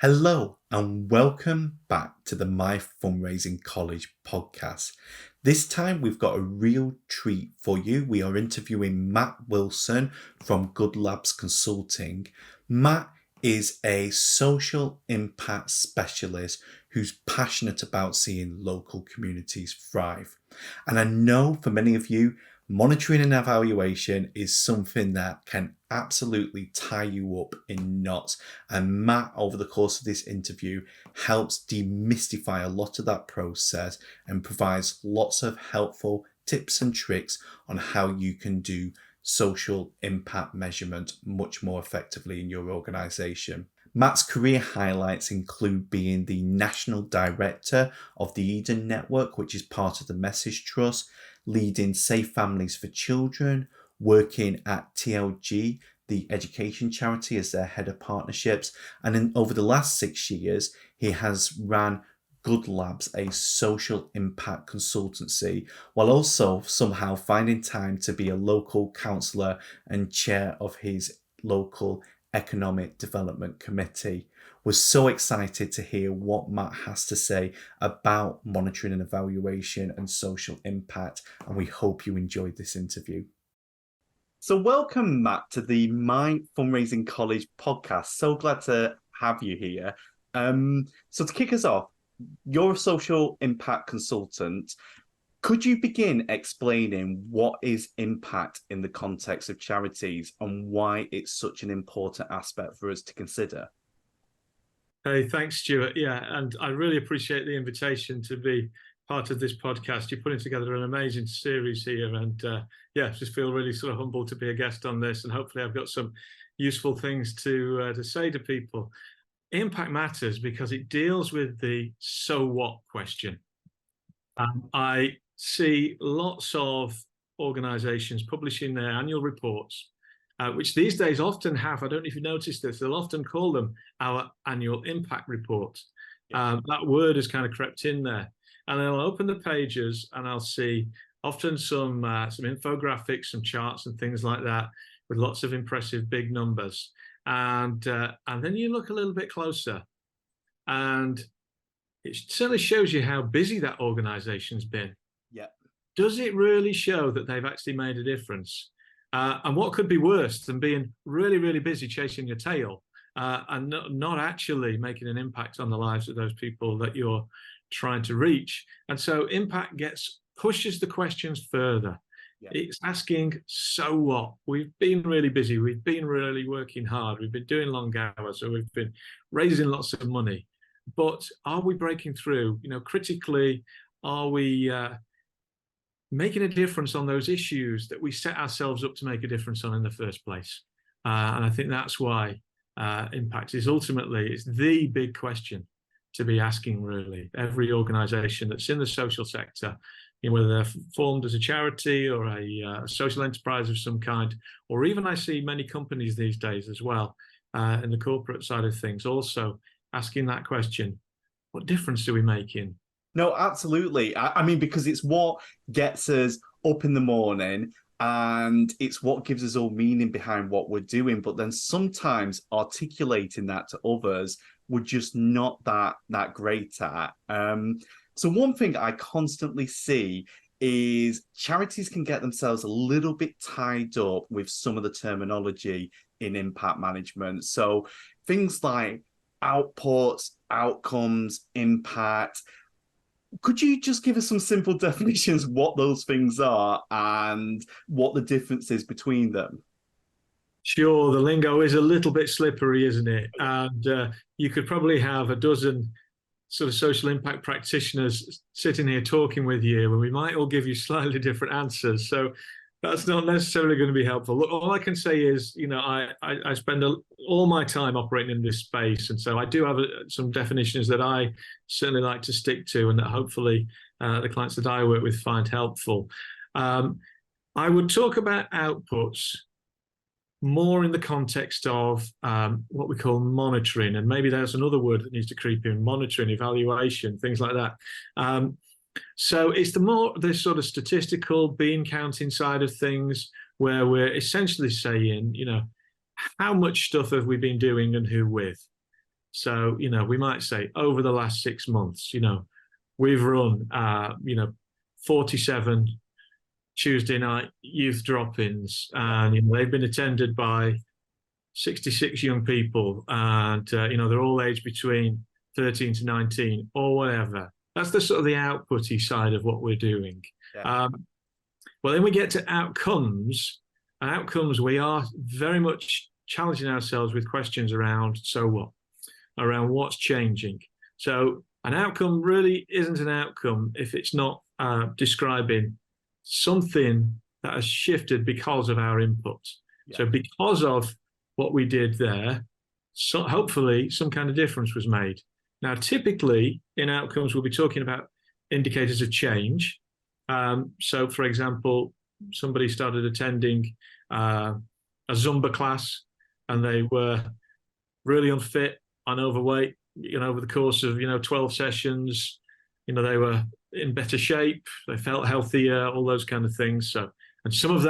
Hello and welcome back to the My Fundraising College podcast. This time we've got a real treat for you. We are interviewing Matt Wilson from Good Labs Consulting. Matt is a social impact specialist who's passionate about seeing local communities thrive. And I know for many of you, monitoring and evaluation is something that can absolutely tie you up in knots. And Matt, over the course of this interview, helps demystify a lot of that process and provides lots of helpful tips and tricks on how you can do social impact measurement much more effectively in your organization. Matt's career highlights include being the National Director of the Eden Network, which is part of the Message Trust, leading Safe Families for Children, working at TLG, the education charity, as their head of partnerships. And over the last 6 years, he has ran Good Labs, a social impact consultancy, while also somehow finding time to be a local councillor and chair of his local Economic Development Committee. We're so excited to hear what Matt has to say about monitoring and evaluation and social impact, and we hope you enjoyed this interview. So welcome, Matt, to the My Fundraising College podcast. So glad to have you here. So to kick us off, you're a social impact consultant. Could you begin explaining what is impact in the context of charities and why it's such an important aspect for us to consider? Hey, thanks, Stuart. Yeah, and I really appreciate the invitation to be part of this podcast. You're putting together an amazing series here, and just feel really sort of humbled to be a guest on this. And hopefully, I've got some useful things to say to people. Impact matters because it deals with the so what question. I see lots of organizations publishing their annual reports, which these days often have, I don't know if you noticed this, they'll often call them our annual impact report. That word has kind of crept in there. And I'll open the pages and I'll see often some infographics, some charts and things like that with lots of impressive big numbers. And then you look a little bit closer and it certainly shows you how busy that organization's been. Yeah. Does it really show that they've actually made a difference? And what could be worse than being really, really busy chasing your tail and not actually making an impact on the lives of those people that you're trying to reach? And so impact pushes the questions further. Yeah. It's asking, so what? We've been really busy. We've been really working hard. We've been doing long hours. So we've been raising lots of money. But are we breaking through? Critically, are we making a difference on those issues that we set ourselves up to make a difference on in the first place? And I think that's why impact is ultimately, it's the big question to be asking, really. Every organization that's in the social sector, whether they're formed as a charity or a social enterprise of some kind, or even I see many companies these days as well, in the corporate side of things, also asking that question, what difference are we making? No, absolutely. I mean, because it's what gets us up in the morning and it's what gives us all meaning behind what we're doing. But then sometimes articulating that to others, we're just not that great at. So one thing I constantly see is charities can get themselves a little bit tied up with some of the terminology in impact management. So things like outputs, outcomes, impact. Could you just give us some simple definitions what those things are and what the difference is between them? Sure, the lingo is a little bit slippery, isn't it? And you could probably have a dozen sort of social impact practitioners sitting here talking with you, and we might all give you slightly different answers. So that's not necessarily going to be helpful. Look, all I can say is, I spend all my time operating in this space. And so I do have some definitions that I certainly like to stick to and that hopefully the clients that I work with find helpful. I would talk about outputs more in the context of what we call monitoring. And maybe there's another word that needs to creep in: monitoring, evaluation, things like that. So it's the sort of statistical bean counting side of things, where we're essentially saying, how much stuff have we been doing and who with? So, we might say over the last 6 months, we've run, 47 Tuesday night youth drop-ins, and they've been attended by 66 young people, and they're all aged between 13 to 19 or whatever. That's the sort of the outputty side of what we're doing. Yeah. Well, then we get to outcomes. And outcomes, we are very much challenging ourselves with questions around so what, around what's changing. So an outcome really isn't an outcome if it's not describing something that has shifted because of our input. Yeah. So because of what we did there, so hopefully some kind of difference was made. Now, typically in outcomes, we'll be talking about indicators of change. So, for example, somebody started attending a Zumba class and they were really unfit and overweight, over the course of, 12 sessions, they were in better shape, they felt healthier, all those kind of things. So, and some of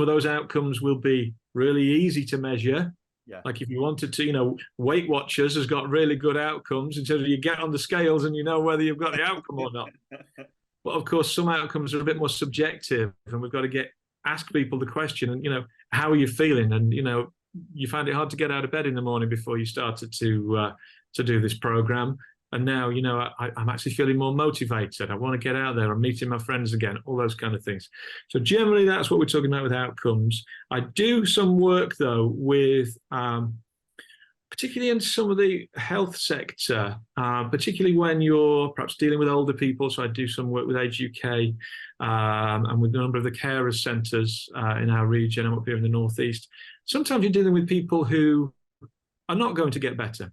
those outcomes will be really easy to measure. Yeah. Like if you wanted to, Weight Watchers has got really good outcomes in terms of you get on the scales and you know whether you've got the outcome or not. But of course, some outcomes are a bit more subjective, and we've got to ask people the question, and how are you feeling? And you find it hard to get out of bed in the morning before you started to do this program. And now, I'm actually feeling more motivated. I want to get out there. I'm meeting my friends again, all those kind of things. So generally, that's what we're talking about with outcomes. I do some work, though, with particularly in some of the health sector, particularly when you're perhaps dealing with older people. So I do some work with Age UK and with a number of the carers centres in our region. I'm up here in the Northeast. Sometimes you're dealing with people who are not going to get better.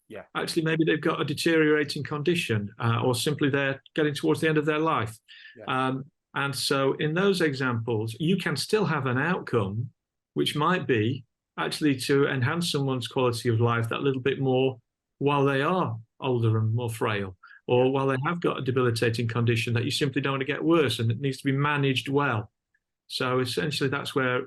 Yeah. Actually, maybe they've got a deteriorating condition or simply they're getting towards the end of their life. Yeah. And so in those examples, you can still have an outcome, which might be actually to enhance someone's quality of life that little bit more while they are older and more frail, or while they have got a debilitating condition that you simply don't want to get worse and it needs to be managed well. So essentially that's where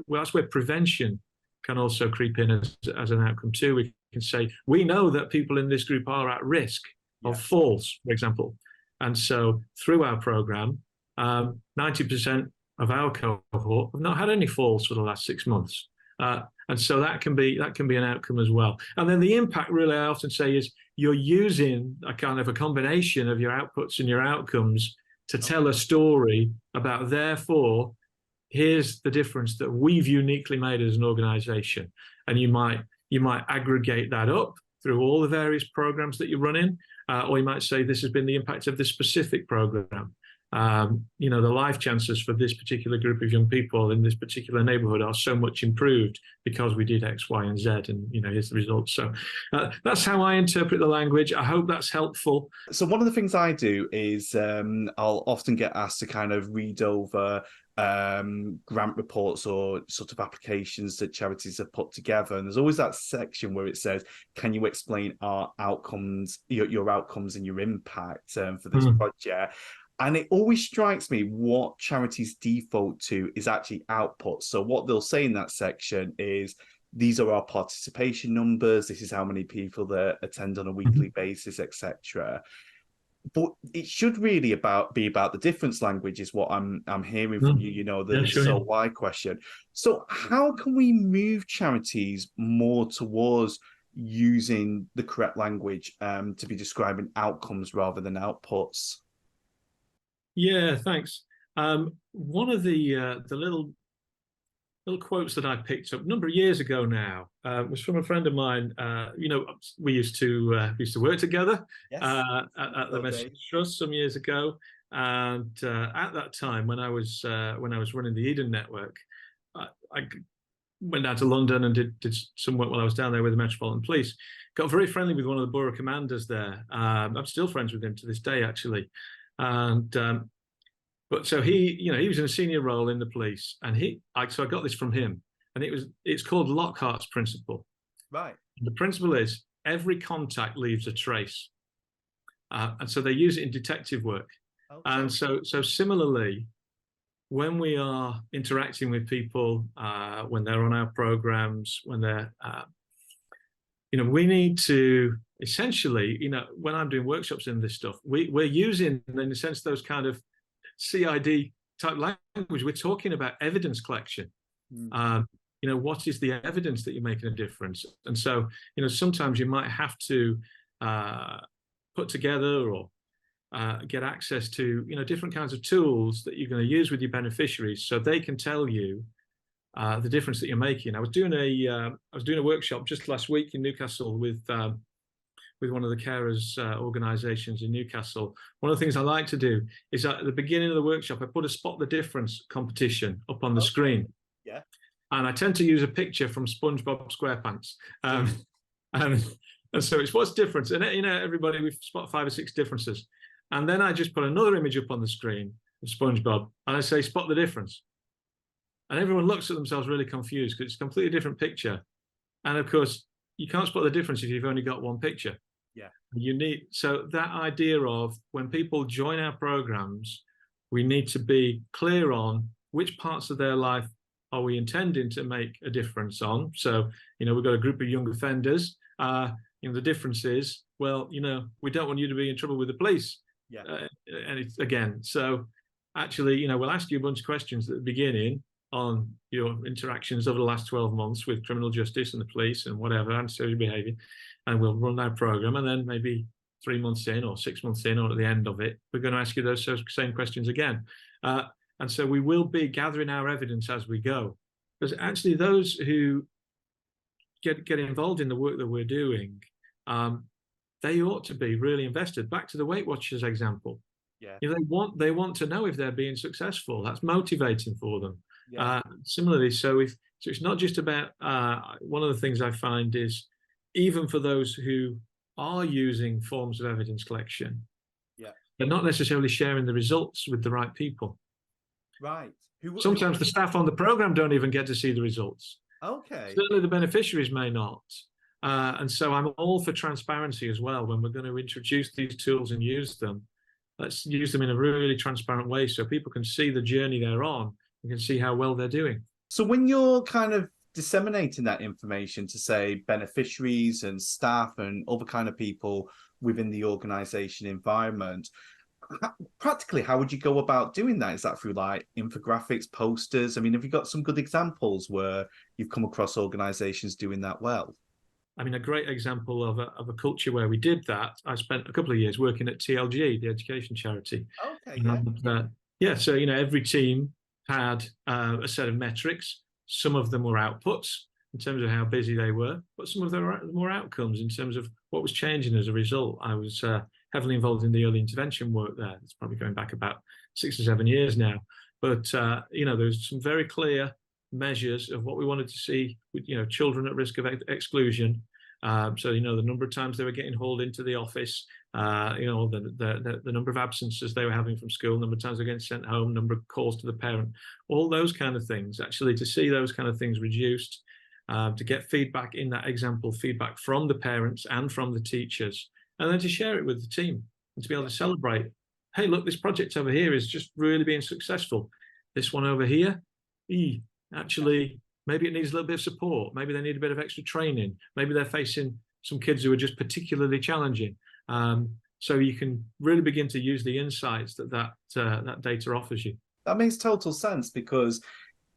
prevention can also creep in as an outcome too. We can say, we know that people in this group are at risk of falls, for example. And so through our program, 90% of our cohort have not had any falls for the last 6 months. And so that can be an outcome as well. And then the impact, really, I often say, is you're using a kind of a combination of your outputs and your outcomes to tell a story about, therefore, here's the difference that we've uniquely made as an organization. And you might aggregate that up through all the various programs that you're running, or you might say this has been the impact of this specific program. The life chances for this particular group of young people in this particular neighborhood are so much improved because we did X, Y, and Z, and here's the results. So that's how I interpret the language. I hope that's helpful. So one of the things I do is I'll often get asked to kind of read over grant reports or sort of applications that charities have put together, and there's always that section where it says, can you explain our outcomes, your outcomes and your impact for this project? And it always strikes me what charities default to is actually output. So what they'll say in that section is, these are our participation numbers, this is how many people that attend on a weekly basis, etc. But it should really be about the difference language, is what I'm hearing from you, the so why question. So how can we move charities more towards using the correct language to be describing outcomes rather than outputs? Yeah, thanks. One of the little quotes that I picked up a number of years ago now was from a friend of mine. We used to work together at the Message Trust some years ago, and at that time when I was running the Eden Network, I went down to London and did some work while I was down there with the Metropolitan Police. Got very friendly with one of the borough commanders there. I'm still friends with him to this day, actually. And but so he was in a senior role in the police, and so I got this from him, and it's called Lockhart's principle. Right. And the principle is every contact leaves a trace, and so they use it in detective work. Okay. And so similarly, when we are interacting with people, when they're on our programs, when they're we need to essentially, when I'm doing workshops in this stuff, we're using, in a sense, those kind of CID type language. We're talking about evidence collection. Mm. What is the evidence that you're making a difference? And so, sometimes you might have to put together or get access to, different kinds of tools that you're going to use with your beneficiaries, so they can tell you the difference that you're making. I was doing a workshop just last week in Newcastle with one of the carers organisations in Newcastle. One of the things I like to do is at the beginning of the workshop, I put a spot the difference competition up on the screen. Yeah. And I tend to use a picture from SpongeBob SquarePants. And so it's what's different. And, everybody, we've spot 5 or 6 differences. And then I just put another image up on the screen of SpongeBob and I say, spot the difference. And everyone looks at themselves really confused because it's a completely different picture. And of course, you can't spot the difference if you've only got one picture. Yeah. So that idea of when people join our programs, we need to be clear on which parts of their life are we intending to make a difference on. So, we've got a group of young offenders. The difference is, well, we don't want you to be in trouble with the police. Yeah. And it's, again, so actually, we'll ask you a bunch of questions at the beginning on your interactions over the last 12 months with criminal justice and the police and whatever, antisocial behaviour, and we'll run our programme. And then maybe 3 months in or 6 months in or at the end of it, we're going to ask you those same questions again. And so we will be gathering our evidence as we go. Because actually those who get involved in the work that we're doing, they ought to be really invested. Back to the Weight Watchers example. Yeah. They want to know if they're being successful. That's motivating for them. Yeah. Similarly, so it's not just about, one of the things I find is, even for those who are using forms of evidence collection, they're not necessarily sharing the results with the right people. Right. Sometimes the staff on the program don't even get to see the results. Okay. Certainly the beneficiaries may not. And so I'm all for transparency as well. When we're going to introduce these tools and use them, let's use them in a really transparent way so people can see the journey they're on and can see how well they're doing. So when you're kind of disseminating that information to, say, beneficiaries and staff and other kind of people within the organisation environment, practically, how would you go about doing that? Is that through like infographics, posters? I mean, have you got some good examples where you've come across organisations doing that well? I mean, a great example of a culture where we did that, I spent a couple of years working at TLG, the education charity. Okay, yeah. So, every team had a set of metrics. Some of them were outputs in terms of how busy they were, but some of them were more outcomes in terms of what was changing as a result. I was heavily involved in the early intervention work there. It's probably going back about 6 or 7 years now. But, there's some very clear measures of what we wanted to see with, children at risk of exclusion. So, the number of times they were getting hauled into the office, the number of absences they were having from school, number of times they were getting sent home, number of calls to the parent, all those kind of things. Actually, to see those kind of things reduced, to get feedback in that example, feedback from the parents and from the teachers, and then to share it with the team and to be able to celebrate, hey, look, this project over here is just really being successful. This one over here, actually, maybe it needs a little bit of support. Maybe they need a bit of extra training. Maybe they're facing some kids who are just particularly challenging. So you can really begin to use the insights that data offers you. That makes total sense because,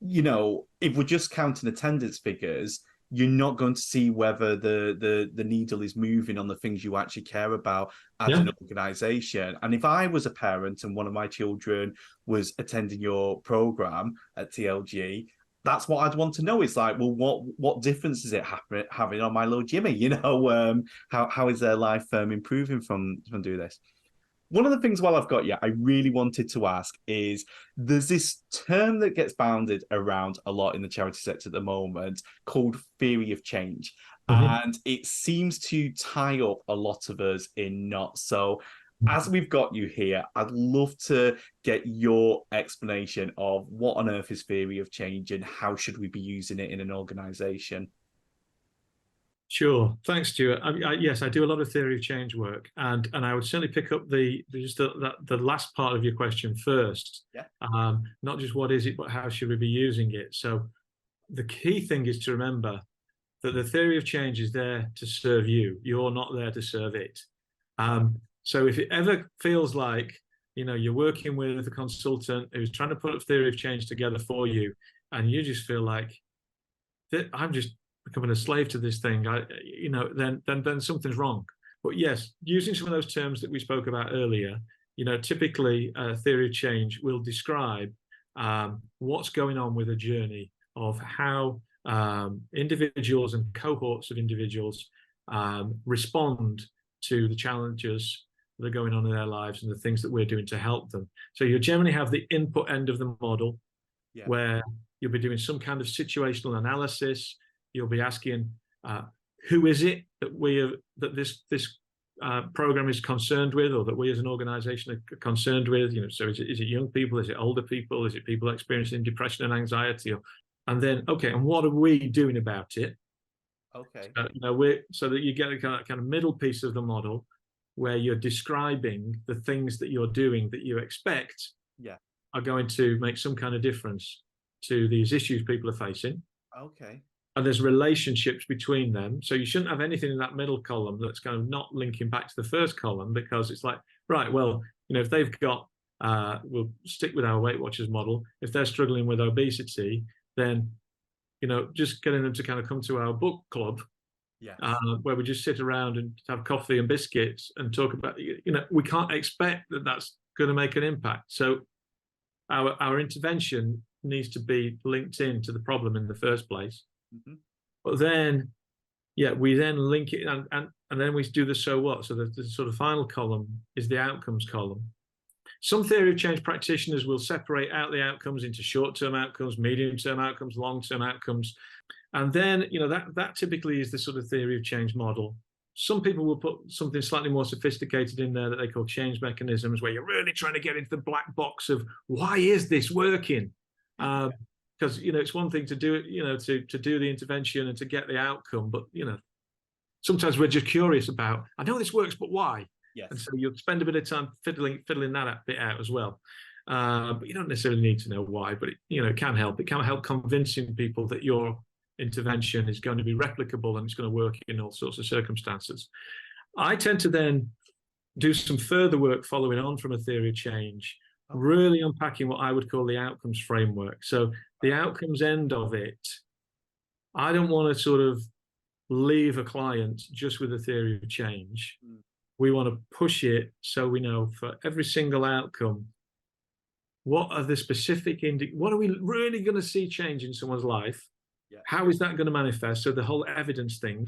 if we're just counting attendance figures, you're not going to see whether the needle is moving on the things you actually care about as an organisation. And if I was a parent and one of my children was attending your programme at TLG, that's what I'd want to know. Is like, well, what difference is it having on my little Jimmy? How is their life improving from doing this? One of the things, while I've got you, I really wanted to ask is, there's this term that gets bounded around a lot in the charity sector at the moment called theory of change. And it seems to tie up a lot of us in knots. So as we've got you here, I'd love to get your explanation of what on earth is theory of change and how should we be using it in an organisation? Sure. Thanks, Stuart. Yes, I do a lot of theory of change work, and I would certainly pick up the last part of your question first. Yeah. Not just what is it, but how should we be using it? So the key thing is to remember that the theory of change is there to serve you. You're not there to serve it. So if it ever feels like, you're working with a consultant who's trying to put a theory of change together for you, and you just feel like I'm just becoming a slave to this thing, then something's wrong. But yes, using some of those terms that we spoke about earlier, typically a theory of change will describe what's going on with a journey of how individuals and cohorts of individuals respond to the challenges that are going on in their lives and the things that we're doing to help them. So you generally have the input end of the model, where you'll be doing some kind of situational analysis. You'll be asking, who is it that this program is concerned with, or that we as an organization are concerned with? So is it young people? Is it older people? Is it people experiencing depression and anxiety? And then, okay, and what are we doing about it? Okay. So that you get a kind of middle piece of the model where you're describing the things that you're doing that you expect are going to make some kind of difference to these issues people are facing. Okay. And there's relationships between them. So you shouldn't have anything in that middle column that's kind of not linking back to the first column, because it's like, right, well, if they've got, we'll stick with our Weight Watchers model. If they're struggling with obesity, then, just getting them to kind of come to our book club, where we just sit around and have coffee and biscuits and talk about, we can't expect that that's going to make an impact. So our intervention needs to be linked into the problem in the first place. Mm-hmm. But then, we then link it and then we do the so what. So the sort of final column is the outcomes column. Some theory of change practitioners will separate out the outcomes into short-term outcomes, medium-term outcomes, long-term outcomes. And then, that typically is the sort of theory of change model. Some people will put something slightly more sophisticated in there that they call change mechanisms, where you're really trying to get into the black box of why is this working? Because it's one thing to do it, to do the intervention and to get the outcome, but sometimes we're just curious about, I know this works, but why? Yes. And so you'll spend a bit of time fiddling that bit out as well. But you don't necessarily need to know why, but it can help. It can help convincing people that your intervention is going to be replicable and it's going to work in all sorts of circumstances. I tend to then do some further work following on from a theory of change, really unpacking what I would call the outcomes framework. So the outcomes end of it, I don't want to sort of leave a client just with a theory of change. We want to push it so we know for every single outcome, what are the specific, what are we really going to see change in someone's life? How is that going to manifest? So the whole evidence thing,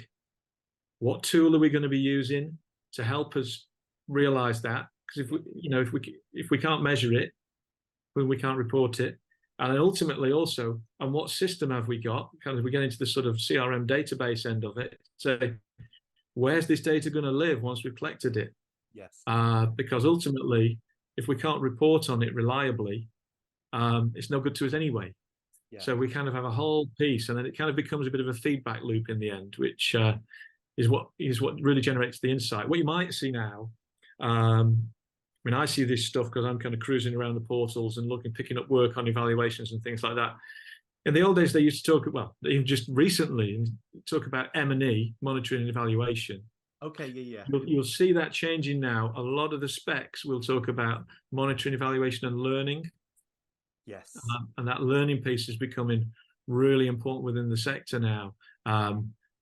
what tool are we going to be using to help us realize that? Because if we can't measure it, we can't report it. And then ultimately also, and what system have we got? Kind of, we get into the sort of CRM database end of it. Say, where's this data going to live once we've collected it? Yes. Because ultimately, if we can't report on it reliably, it's no good to us anyway. Yeah. So we kind of have a whole piece, and then it kind of becomes a bit of a feedback loop in the end, which is what really generates the insight. What you might see now, I see this stuff because I'm kind of cruising around the portals and picking up work on evaluations and things like that. In the old days, they used to talk, even just recently, talk about M&E, monitoring and evaluation. Okay, yeah. You'll see that changing now. A lot of the specs will talk about monitoring, evaluation, and learning. Yes. And that learning piece is becoming really important within the sector now.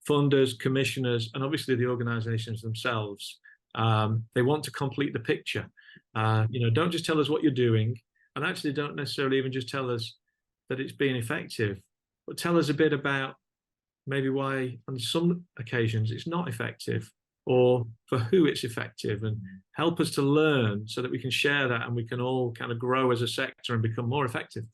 Funders, commissioners, and obviously the organizations themselves, they want to complete the picture. Don't just tell us what you're doing, and actually don't necessarily even just tell us that it's being effective, but tell us a bit about maybe why on some occasions it's not effective, or for who it's effective, and help us to learn so that we can share that and we can all kind of grow as a sector and become more effective.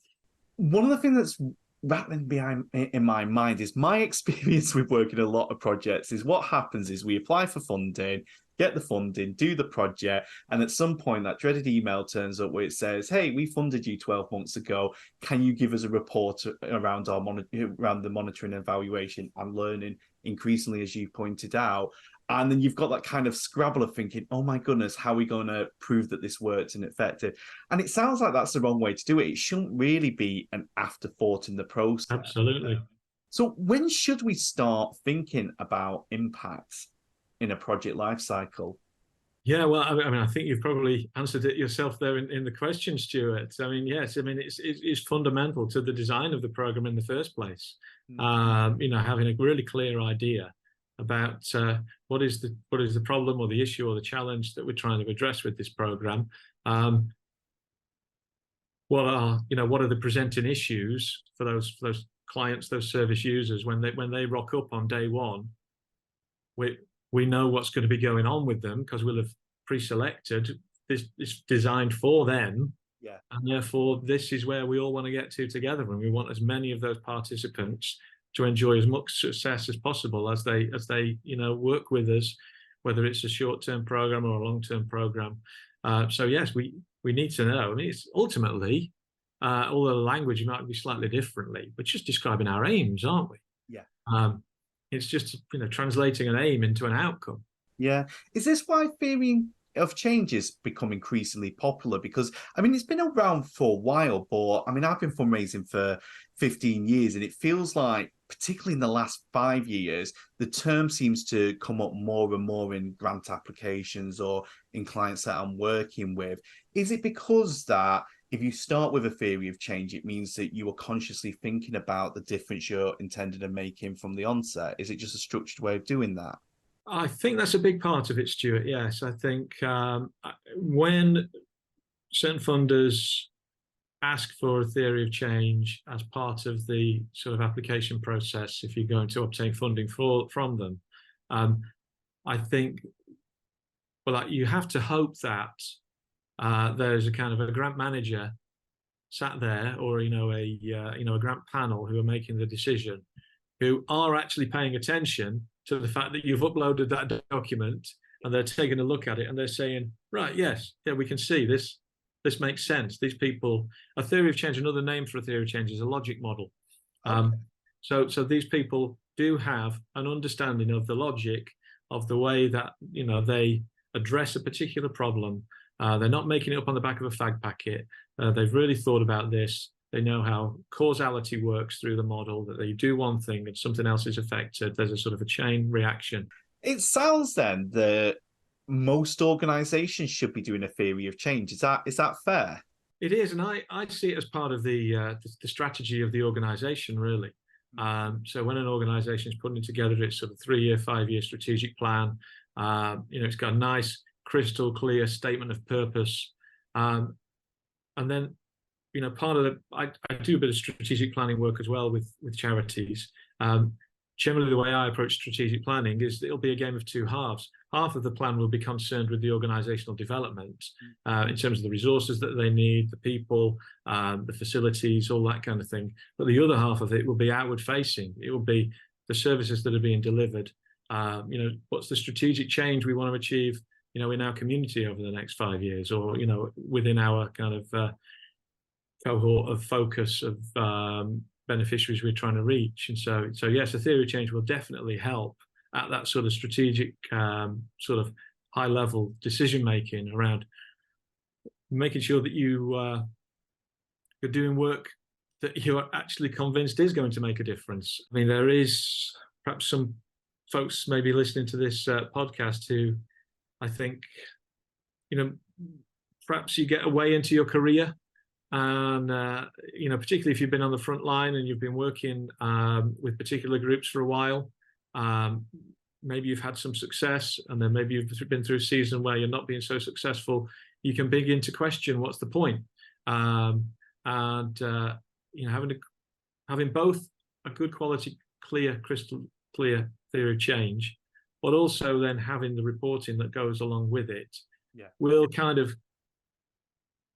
One of the things that's rattling behind in my mind is my experience with working a lot of projects is what happens is we apply for funding, get the funding, do the project, and at some point that dreaded email turns up where it says, hey, we funded you 12 months ago. Can you give us a report around around the monitoring and evaluation and learning increasingly, as you pointed out? And then you've got that kind of scrabble of thinking, oh my goodness, how are we going to prove that this works and effective? And it sounds like that's the wrong way to do it. It shouldn't really be an afterthought in the process. Absolutely. So when should we start thinking about impacts in a project life cycle? Yeah, well, I think you've probably answered it yourself there in the question, Stuart. I mean, yes, I mean it's fundamental to the design of the program in the first place. Mm. Having a really clear idea about what is the problem or the issue or the challenge that we're trying to address with this program. What are the presenting issues for those clients, those service users when they rock up on day one? We know what's going to be going on with them because we'll have pre-selected this designed for them, Yeah. and therefore this is where we all want to get to together, and we want as many of those participants to enjoy as much success as possible as they work with us, whether it's a short-term program or a long-term program. So yes, we need to know. I mean, it's ultimately, although the language might be slightly differently, but just describing our aims, aren't we? Yeah. It's just translating an aim into an outcome. Yeah. Is this why theory of change has become increasingly popular? Because, I mean, it's been around for a while, but I mean, I've been fundraising for 15 years, and it feels like, particularly in the last 5 years, the term seems to come up more and more in grant applications or in clients that I'm working with. Is it because that if you start with a theory of change, it means that you are consciously thinking about the difference you're intended on making from the onset? Is it just a structured way of doing that? I think that's a big part of it, Stuart. Yes, I think when certain funders ask for a theory of change as part of the sort of application process, if you're going to obtain funding from them, I think, well, you have to hope that there's a kind of a grant manager sat there, or a grant panel who are making the decision, who are actually paying attention to the fact that you've uploaded that document, and they're taking a look at it and they're saying, right, yes, yeah, we can see this. This makes sense. These people, a theory of change, another name for a theory of change is a logic model. Okay. So these people do have an understanding of the logic of the way that they address a particular problem. They're not making it up on the back of a fag packet. They've really thought about this. They know how causality works through the model, that they do one thing and something else is affected. There's a sort of a chain reaction. It sounds then that most organizations should be doing a theory of change. Is that fair? It is, and I see it as part of the strategy of the organization, really. So when an organization is putting together its sort of 3-year, 5-year strategic plan, it's got a nice, crystal clear statement of purpose, and then part of I do a bit of strategic planning work as well with charities. Generally, the way I approach strategic planning is that it'll be a game of two halves. Half of the plan will be concerned with the organizational development in terms of the resources that they need, the people, the facilities, all that kind of thing. But the other half of it will be outward facing. It will be the services that are being delivered. What's the strategic change we want to achieve, in our community over the next 5 years, or, within our kind of cohort of focus of beneficiaries we're trying to reach. And so yes, a theory of change will definitely help at that sort of strategic, sort of high level decision making around making sure that you're doing work that you're actually convinced is going to make a difference. I mean, there is perhaps some folks maybe listening to this podcast who I think, perhaps you get away into your career, and particularly if you've been on the front line and you've been working with particular groups for a while, maybe you've had some success, and then maybe you've been through a season where you're not being so successful. You can begin to question what's the point, and having both a good quality, clear, crystal clear theory of change, but also then having the reporting that goes along with it, will kind of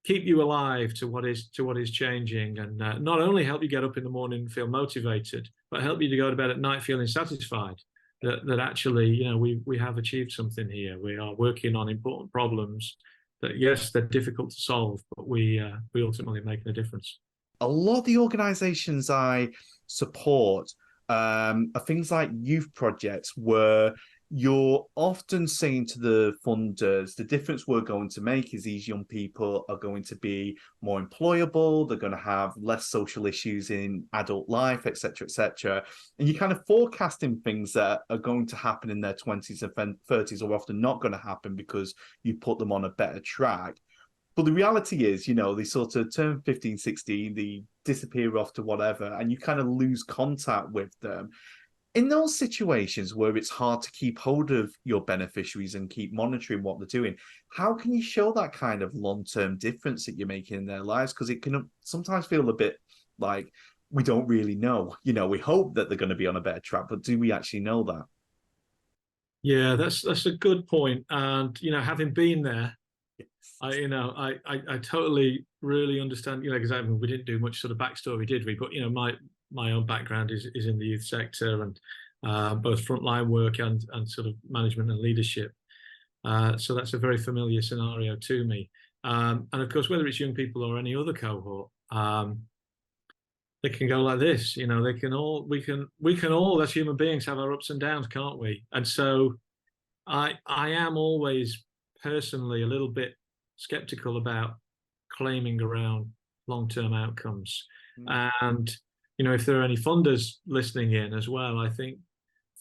keep you alive to what is changing, and not only help you get up in the morning and feel motivated, but help you to go to bed at night feeling satisfied that actually, we have achieved something here. We are working on important problems that, yes, they're difficult to solve, but we ultimately making a difference. A lot of the organizations I support are things like youth projects where you're often saying to the funders, the difference we're going to make is these young people are going to be more employable, they're going to have less social issues in adult life, etc., etc. And you're kind of forecasting things that are going to happen in their 20s and 30s are often not going to happen because you put them on a better track. But the reality is, they sort of turn 15, 16, they disappear off to whatever, and you kind of lose contact with them. In those situations where it's hard to keep hold of your beneficiaries and keep monitoring what they're doing, how can you show that kind of long-term difference that you're making in their lives? Because it can sometimes feel a bit like we don't really know. We hope that they're going to be on a better track, but do we actually know that? Yeah, that's a good point. And having been there, Yes. I totally really understand. Because we didn't do much sort of backstory, did we? But my own background is in the youth sector, and both frontline work and sort of management and leadership. So that's a very familiar scenario to me. And of course, whether it's young people or any other cohort, they can go like this. They can all we can all as human beings have our ups and downs, can't we? And so I am always personally a little bit skeptical about claiming around long-term outcomes. Mm. And if there are any funders listening in as well, I think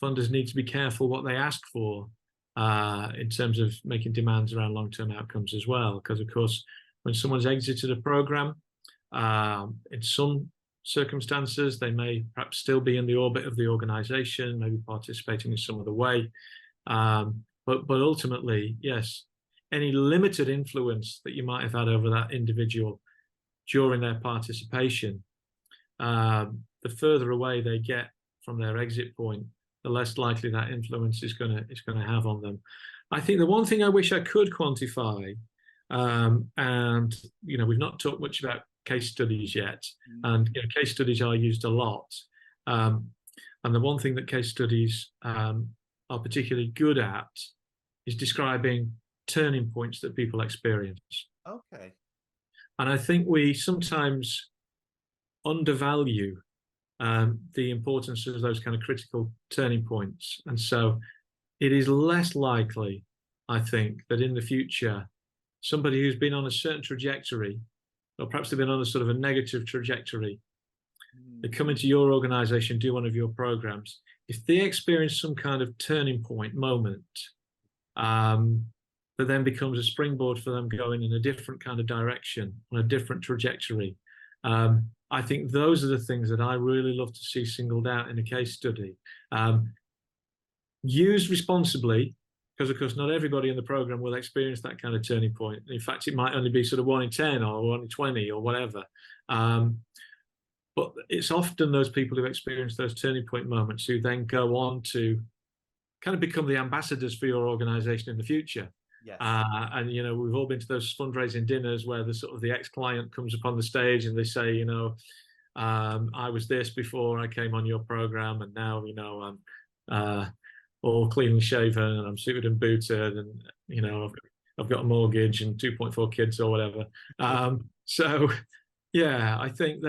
funders need to be careful what they ask for in terms of making demands around long-term outcomes as well. Because of course, when someone's exited a program, in some circumstances, they may perhaps still be in the orbit of the organization, maybe participating in some other way. But ultimately, yes, any limited influence that you might have had over that individual during their participation, the further away they get from their exit point, the less likely that influence is going to have on them. I think the one thing I wish I could quantify, and we've not talked much about case studies yet, and case studies are used a lot. And the one thing that case studies are particularly good at is describing turning points that people experience. Okay. And I think we sometimes undervalue the importance of those kind of critical turning points. And so it is less likely, I think, that in the future, somebody who's been on a certain trajectory, or perhaps they've been on a sort of a negative trajectory, they come into your organization, do one of your programs. If they experience some kind of turning point moment, that then becomes a springboard for them going in a different kind of direction, on a different trajectory. I think those are the things that I really love to see singled out in a case study. Used responsibly, because of course not everybody in the program will experience that kind of turning point. In fact, it might only be sort of 1 in 10 or 1 in 20 or whatever. But it's often those people who experience those turning point moments who then go on to kind of become the ambassadors for your organization in the future. Yes. And we've all been to those fundraising dinners where the sort of the ex-client comes upon the stage and they say, I was this before I came on your program, and now I'm all clean and shaven and I'm suited and booted, and I've got a mortgage and 2.4 kids or whatever. So yeah, I think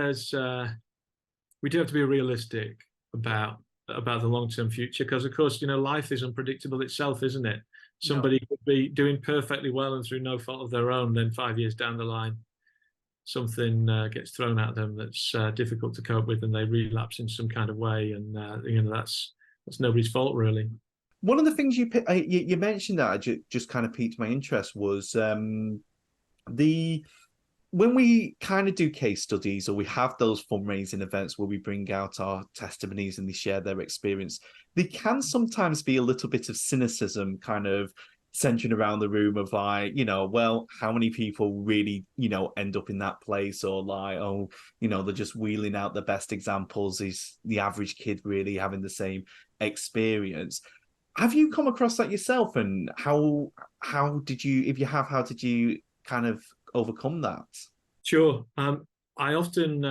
we do have to be realistic about the long-term future, because of course life is unpredictable itself, isn't it? Somebody could be doing perfectly well and through no fault of their own, then 5 years down the line something gets thrown at them that's difficult to cope with, and they relapse in some kind of way, and that's nobody's fault really. One of the things you mentioned that just kind of piqued my interest was the when we kind of do case studies, or we have those fundraising events where we bring out our testimonies and they share their experience, there can sometimes be a little bit of cynicism kind of centering around the room of like, well, how many people really, end up in that place, or like, oh, they're just wheeling out the best examples. Is the average kid really having the same experience? Have you come across that yourself? And how did you, if you have, how did you kind of overcome that? Sure. I often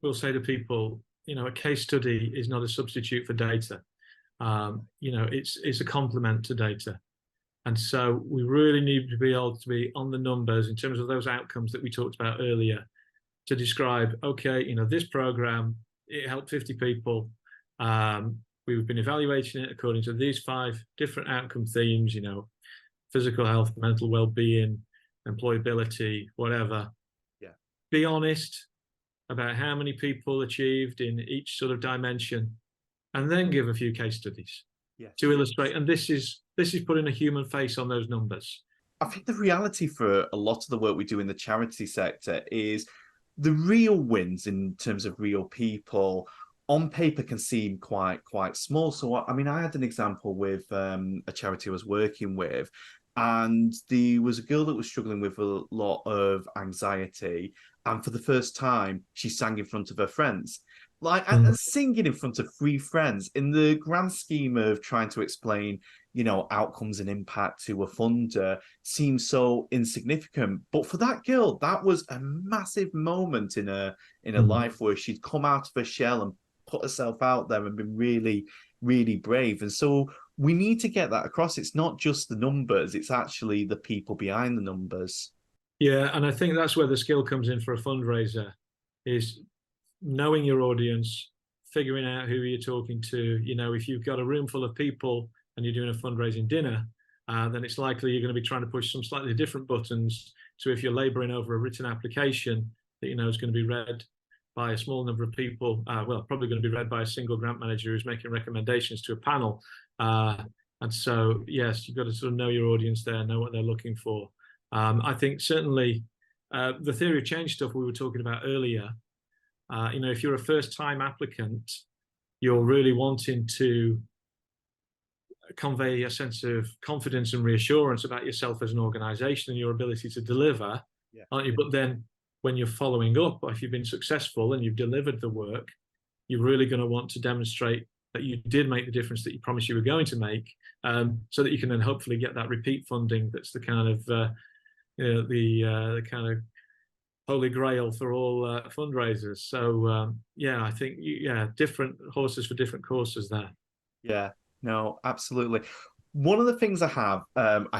will say to people, a case study is not a substitute for data. It's a complement to data. And so we really need to be able to be on the numbers in terms of those outcomes that we talked about earlier, to describe, okay, this program, it helped 50 people. we've been evaluating it according to these 5 different outcome themes, physical health, mental well-being, employability, whatever. Yeah. Be honest about how many people achieved in each sort of dimension, and then give a few case studies to illustrate. And this is putting a human face on those numbers. I think the reality for a lot of the work we do in the charity sector is the real wins in terms of real people on paper can seem quite small. So I mean, I had an example with a charity I was working with, and there was a girl that was struggling with a lot of anxiety, and for the first time, she sang in front of her friends. Like, and singing in front of 3 friends in the grand scheme of trying to explain, outcomes and impact to a funder seems so insignificant. But for that girl, that was a massive moment in her life where she'd come out of her shell and put herself out there and been really, really brave. And so we need to get that across. It's not just the numbers, it's actually the people behind the numbers. Yeah, and I think that's where the skill comes in for a fundraiser, is knowing your audience, figuring out who you're talking to. If you've got a room full of people and you're doing a fundraising dinner, then it's likely you're going to be trying to push some slightly different buttons to if you're laboring over a written application that is going to be read by a small number of people. Probably going to be read by a single grant manager who's making recommendations to a panel. And so, yes, you've got to sort of know your audience there, know what they're looking for. I think certainly the theory of change stuff we were talking about earlier, if you're a first-time applicant, you're really wanting to convey a sense of confidence and reassurance about yourself as an organization and your ability to deliver, aren't you? But then when you're following up, or if you've been successful and you've delivered the work, you're really going to want to demonstrate that you did make the difference that you promised you were going to make, so that you can then hopefully get that repeat funding. That's the kind of the kind of holy grail for all fundraisers. So I think different horses for different courses there. Yeah, no, absolutely. One of the things I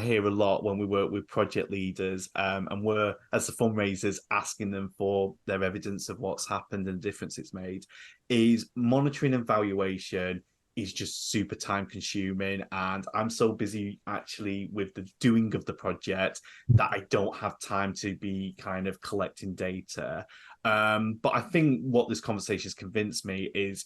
hear a lot when we work with project leaders, and we're, as the fundraisers, asking them for their evidence of what's happened and the difference it's made, is monitoring and evaluation is just super time consuming. And I'm so busy actually with the doing of the project that I don't have time to be kind of collecting data. But I think what this conversation has convinced me is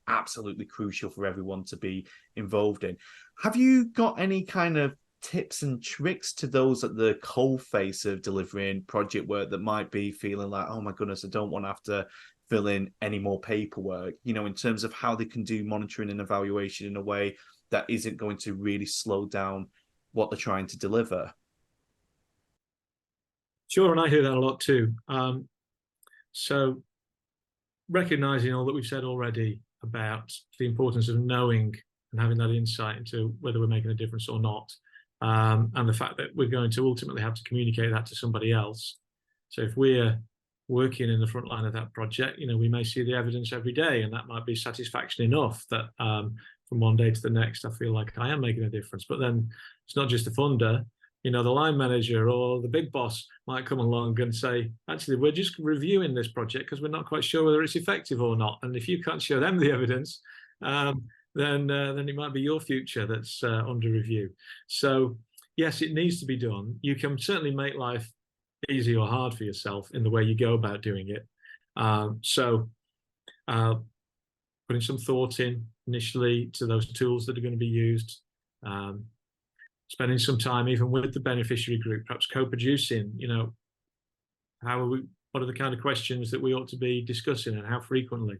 absolutely crucial for everyone to be involved in. Have you got any kind of tips and tricks to those at the coalface of delivering project work that might be feeling like, oh my goodness, I don't want to have to fill in any more paperwork, in terms of how they can do monitoring and evaluation in a way that isn't going to really slow down what they're trying to deliver? Sure, and I hear that a lot too. So recognizing all that we've said already about the importance of knowing and having that insight into whether we're making a difference or not, and the fact that we're going to ultimately have to communicate that to somebody else. So if we're working in the front line of that project, we may see the evidence every day, and that might be satisfaction enough that from one day to the next, I feel like I am making a difference. But then it's not just the funder. The line manager or the big boss might come along and say, actually, we're just reviewing this project because we're not quite sure whether it's effective or not. And if you can't show them the evidence, then it might be your future that's under review. So yes, it needs to be done. You can certainly make life easy or hard for yourself in the way you go about doing it. So putting some thought in initially to those tools that are going to be used, spending some time even with the beneficiary group, perhaps co-producing, what are the kind of questions that we ought to be discussing and how frequently?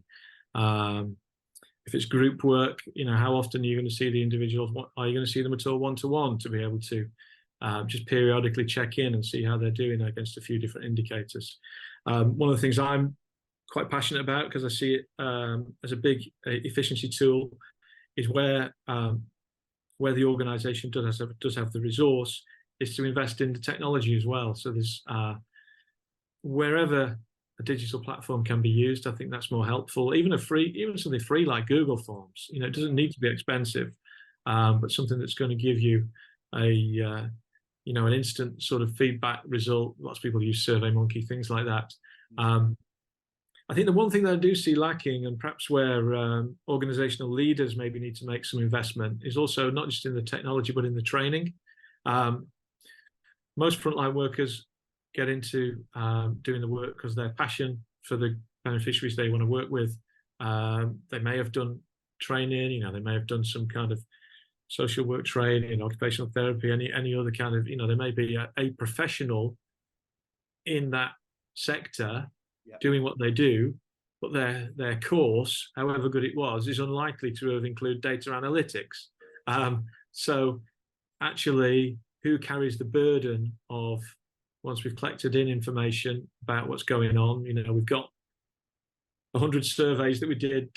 If it's group work, how often are you going to see the individuals? Are you going to see them at all one-to-one to be able to just periodically check in and see how they're doing against a few different indicators? One of the things I'm quite passionate about, because I see it as a big efficiency tool, is where the organization does have the resource, is to invest in the technology as well. So there's wherever a digital platform can be used, I think that's more helpful. Even something free like Google Forms. It doesn't need to be expensive, but something that's going to give you an instant sort of feedback result. Lots of people use SurveyMonkey, things like that. I think the one thing that I do see lacking, and perhaps where organizational leaders maybe need to make some investment, is also not just in the technology, but in the training. Um, Most frontline workers get into doing the work because their passion for the beneficiaries they want to work with. They may have done training, they may have done some kind of social work training, occupational therapy, any other kind of, they may be a professional in that sector doing what they do, but their course, however good it was, is unlikely to have included data analytics. So actually, who carries the burden of, once we've collected in information about what's going on, we've got 100 surveys that we did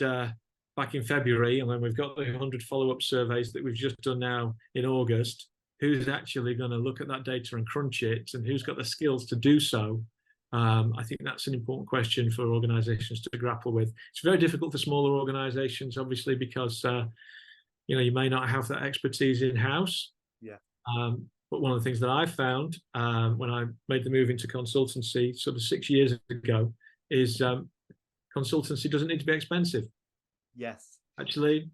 back in February, and then we've got the 100 follow-up surveys that we've just done now in August. Who's actually going to look at that data and crunch it, and who's got the skills to do so? I think that's an important question for organizations to grapple with. It's very difficult for smaller organizations, obviously, because you may not have that expertise in-house. Yeah. But one of the things that I found when I made the move into consultancy sort of 6 years ago is consultancy doesn't need to be expensive. Yes. Actually,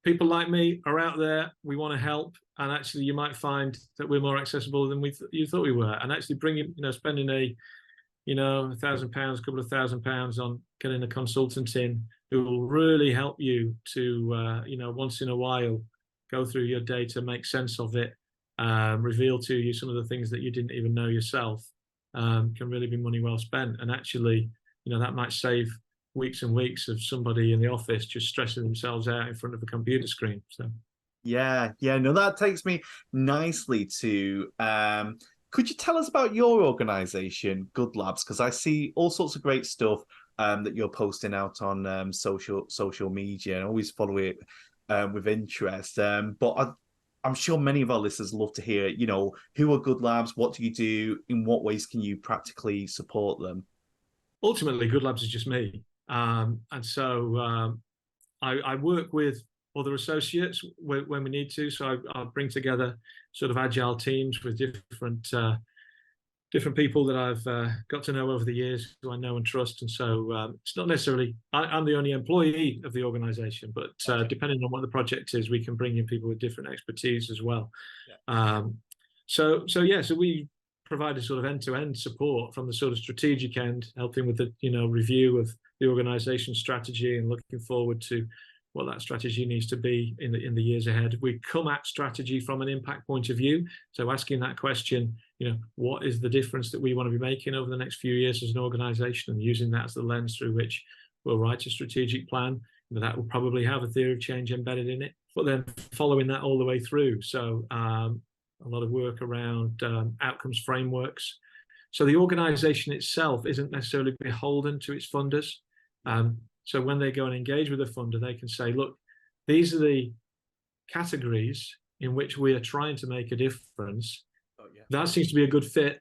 people like me are out there. We want to help, and actually, you might find that we're more accessible than you thought we were. And actually, spending £1,000, a couple of £1,000 on getting a consultant in who will really help you to, once in a while, go through your data, make sense of it, reveal to you some of the things that you didn't even know yourself, can really be money well spent. And actually, that might save weeks and weeks of somebody in the office just stressing themselves out in front of a computer screen. So no, that takes me nicely to could you tell us about your organization, Good Labs? Because I see all sorts of great stuff that you're posting out on social media, and I always follow it with interest. But I'm sure many of our listeners love to hear, who are Good Labs? What do you do? In what ways can you practically support them? Ultimately, Good Labs is just me. And so I work with other associates when we need to. So I bring together sort of agile teams with different people that I've got to know over the years, who I know and trust. And so it's not necessarily, I'm the only employee of the organization, but depending on what the project is, we can bring in people with different expertise as well. Yeah. So we provide a sort of end-to-end support from the sort of strategic end, helping with the review of the organization's strategy and looking forward to what that strategy needs to be in the years ahead. We come at strategy from an impact point of view. So asking that question, what is the difference that we want to be making over the next few years as an organization, and using that as the lens through which we'll write a strategic plan. That will probably have a theory of change embedded in it, but then following that all the way through. So a lot of work around outcomes frameworks. So the organization itself isn't necessarily beholden to its funders. So when they go and engage with a funder, they can say, look, these are the categories in which we are trying to make a difference. That seems to be a good fit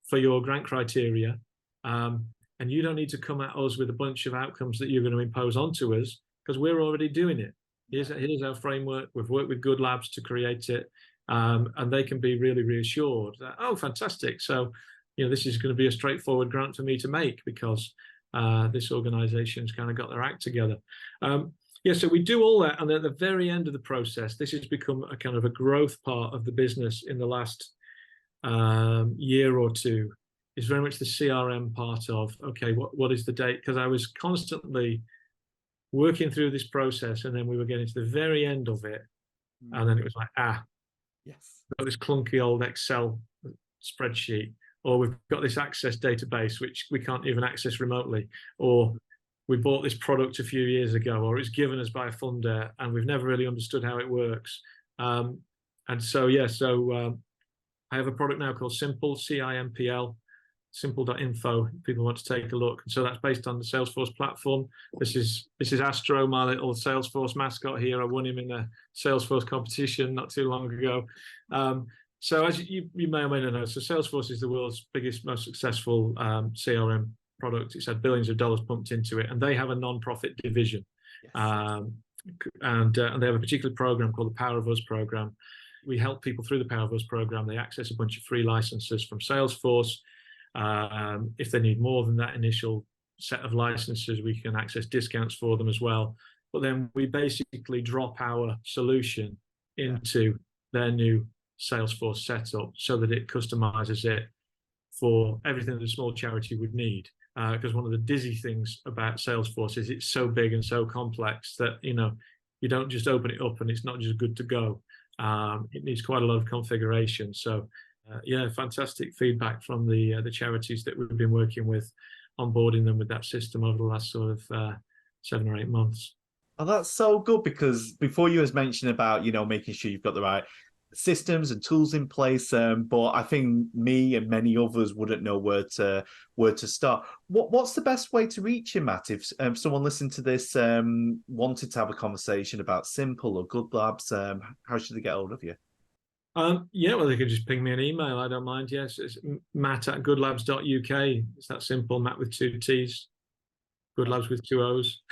for your grant criteria. And you don't need to come at us with a bunch of outcomes that you're going to impose onto us, because we're already doing it. Here's our framework. We've worked with Good Labs to create it. And they can be really reassured that, oh, fantastic. So, this is going to be a straightforward grant for me to make, because this organization's kind of got their act together. So we do all that. And at the very end of the process, this has become a kind of a growth part of the business in the last year or two, is very much the CRM part of, okay, what is the date? Because I was constantly working through this process, and then we were getting to the very end of it. And then it was like, yes, we've got this clunky old Excel spreadsheet, or we've got this access database which we can't even access remotely, or we bought this product a few years ago, or it's given us by a funder and we've never really understood how it works. And so I have a product now called Simple, CIMPL, simple.info. People want to take a look. And so that's based on the Salesforce platform. This is Astro, my little Salesforce mascot here. I won him in a Salesforce competition not too long ago. So as you may or may not know, so Salesforce is the world's biggest, most successful CRM product. It's had billions of dollars pumped into it, and they have a non-profit division. Yes. And they have a particular program called the Power of Us program. We help people through the Power of Us program. They access a bunch of free licenses from Salesforce. If they need more than that initial set of licenses. We can access discounts for them as well. But then we basically drop our solution into their new Salesforce setup so that it customizes it for everything that a small charity would need. Because one of the dizzy things about Salesforce is it's so big and so complex that, you know, you don't just open it up and it's not just good to go. It needs quite a lot of configuration. So, yeah, fantastic feedback from the charities that we've been working with, onboarding them with that system over the last sort of 7 or 8 months. Oh, that's so good, because before you was mentioning about, you know, making sure you've got the right systems and tools in place, but I think me and many others wouldn't know where to start. What's the best way to reach you, Matt? If someone listening to this wanted to have a conversation about Simple or Good Labs, how should they get hold of you? Yeah, well, they could just ping me an email. I don't mind. Yes, it's matt@goodlabs.uk. It's that simple. Matt with 2 T's. Good Labs with 2 O's.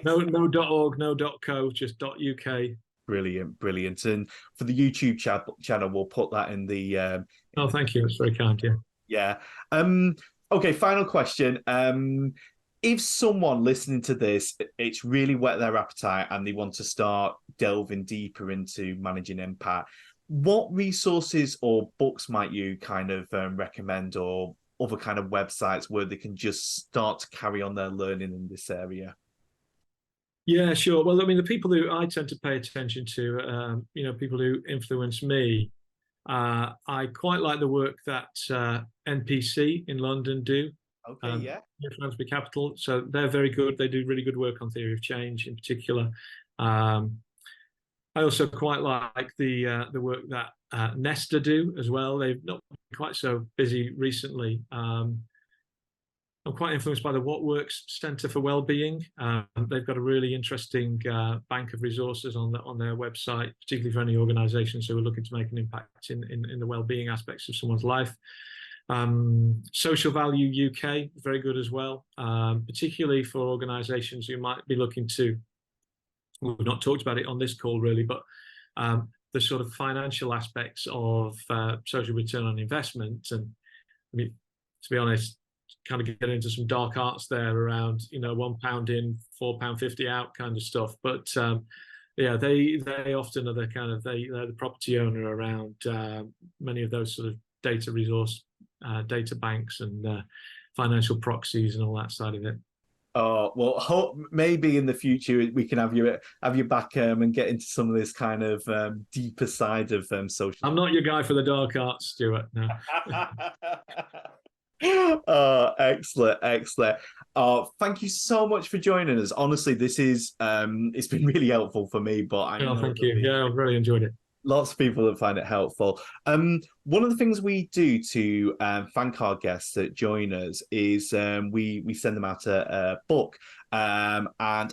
No .org, no .co, just .uk. Brilliant, brilliant. And for the YouTube channel, we'll put that in the. Oh, thank you. That's very kind. Yeah. Yeah. Okay, final question. If someone listening to this, it's really whet their appetite and they want to start delving deeper into managing impact, what resources or books might you kind of recommend, or other kind of websites where they can just start to carry on their learning in this area? Yeah, sure. Well, I mean, the people who I tend to pay attention to, you know, people who influence me, I quite like the work that NPC in London do. Okay, yeah. Philanthropy Capital. So they're very good. They do really good work on theory of change in particular. I also quite like the work that Nesta do as well. They've not been quite so busy recently. I'm quite influenced by the What Works Centre for Wellbeing. They've got a really interesting bank of resources on their website, particularly for any organisations who are looking to make an impact in the wellbeing aspects of someone's life. Social Value UK, very good as well, particularly for organisations who might be looking to. We've not talked about it on this call really, but the sort of financial aspects of social return on investment. And I mean, to be honest, kind of get into some dark arts there around, you know, £1 in, £4.50 out kind of stuff. But yeah, they often are the kind of they're the property owner around many of those sort of data resource data banks and financial proxies and all that side of it. Oh, well, hope maybe in the future we can have you back and get into some of this kind of deeper side of social. I'm not your guy for the dark arts, Stuart. No. Oh, excellent, excellent. Oh, thank you so much for joining us. Honestly, this is it's been really helpful for me, but I know Thank you. Yeah, I've really enjoyed it. lots of people that find it helpful. One of the things we do to thank our guests that join us is we send them out a book, and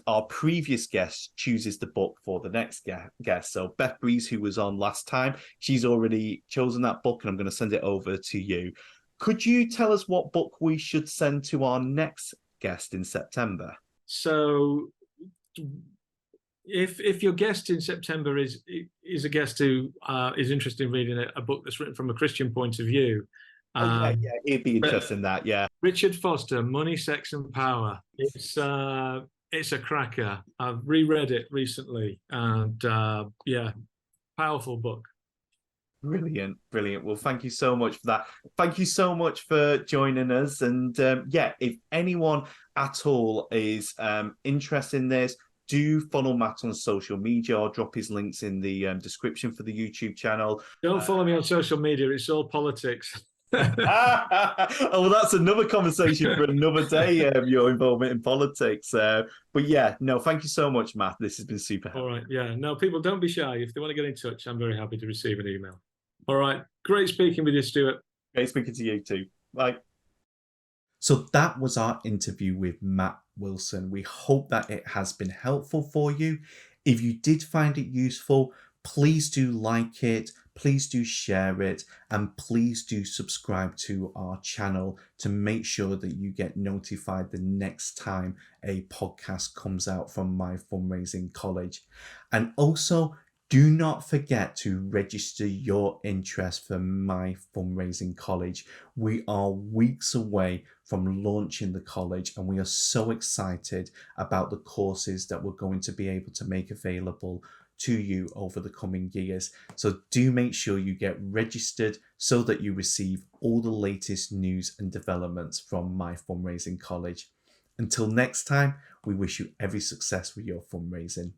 our previous guest chooses the book for the next guest. So Beth Breeze, who was on last time, she's already chosen that book, and I'm going to send it over to you. Could you tell us what book we should send to our next guest in September? So if your guest in September is a guest who is interested in reading a book that's written from a Christian point of view, yeah, he'd be interested in that. Yeah, Richard Foster, Money, Sex and Power. It's a cracker. I've reread it recently, and yeah, powerful book. Brilliant, brilliant. Well, thank you so much for that. Thank you so much for joining us. And yeah, if anyone at all is interested in this, do follow Matt on social media, or drop his links in the description for the YouTube channel. Don't follow me on social media. It's all politics. Oh, well, that's another conversation for another day, your involvement in politics. But yeah, no, thank you so much, Matt. This has been super helpful. All right. Yeah. No, people, don't be shy. If they want to get in touch, I'm very happy to receive an email. All right. Great speaking with you, Stuart. Great speaking to you too. Bye. So that was our interview with Matt Wilson. We hope that it has been helpful for you. If you did find it useful, please do like it, please do share it, and please do subscribe to our channel to make sure that you get notified the next time a podcast comes out from My Fundraising College. And also, Do not forget to register your interest for My Fundraising College. We are weeks away from launching the college, and we are so excited about the courses that we're going to be able to make available to you over the coming years. So do make sure you get registered so that you receive all the latest news and developments from My Fundraising College. Until next time, we wish you every success with your fundraising.